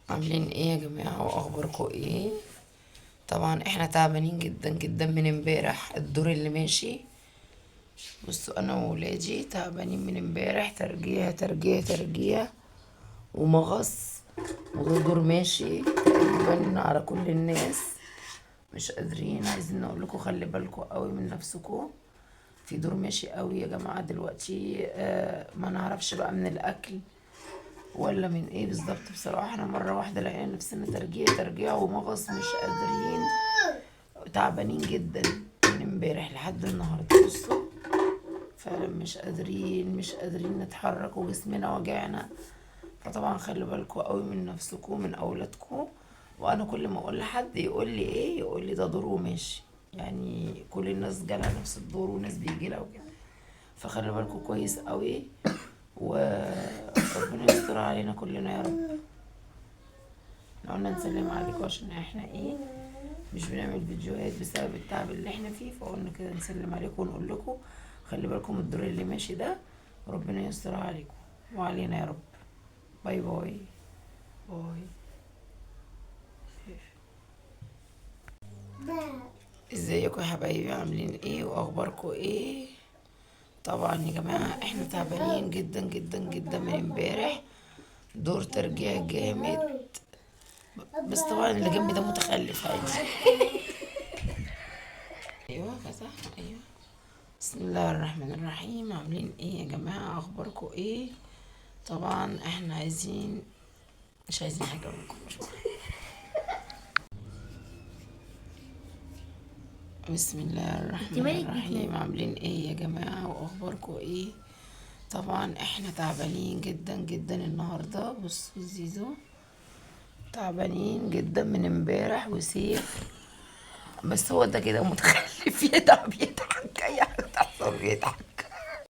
عاملين ايه يا جماعة واخباركم ايه؟ طبعا احنا تعبانين جدا جدا من امبارح الدور اللي ماشي. بصوا انا وولادي تعبانين من امبارح، ترجيع ترجيع ترجيع ومغص، وده دور ماشي تقريبا على كل الناس. مش قادرين، عايزين نقول لكم خلي بالكم قوي من نفسكم. في دور ماشي قوي يا جماعة دلوقتي، ما نعرفش بقى من الاكل ولا من ايه بالظبط. بصراحة احنا مرة واحدة لقينا نفسنا ترجيع ترجيع ومغص، مش قادرين، تعبانين جدا من امبارح لحد النهاردة. بصوا فعلا مش قادرين نتحرك وجسمنا وجعنا. فطبعا خلي بالكوا قوي من نفسكوا ومن اولادكوا. وانا كل ما اقول لحد يقول لي ايه، يقول لي ده دور وماشي، يعني كل الناس جالها نفس الدور وناس بيجي لها وكده. فخلي بالكوا كويس قوي، وربنا يستر علينا كلنا يا رب. احنا قلنا نسلم عليكم عشان احنا ايه، مش بنعمل فيديوهات بسبب التعب اللي احنا فيه، فقلنا كده نسلم عليكم ونقول لكم خلي بالكم من الدور اللي ماشي ده، وربنا يستر عليكم وعلينا يا رب. باي باي. باي. ازيكم يا حبايبي، عاملين ايه واخباركم ايه؟ طبعا يا جماعة احنا تعبانين جدا جدا جدا من امبارح، دور ترجيع جامد. بس طبعا اللي جنبي ده متخلف عادي. ايوه فتح، ايوه. بسم الله الرحمن الرحيم. عاملين ايه يا جماعة، اخباركم ايه؟ طبعا احنا مش عايزين حاجة منكم. بسم الله الرحمن الرحيم. عاملين ايه يا جماعة واخباركم ايه؟ طبعا احنا تعبانين جدا جدا النهاردة. بصوا زيزو تعبانين جدا من امبارح، وسيف بس هو ده كده متخلف، يتعب يضحك، اي حاجة تحصل يضحك.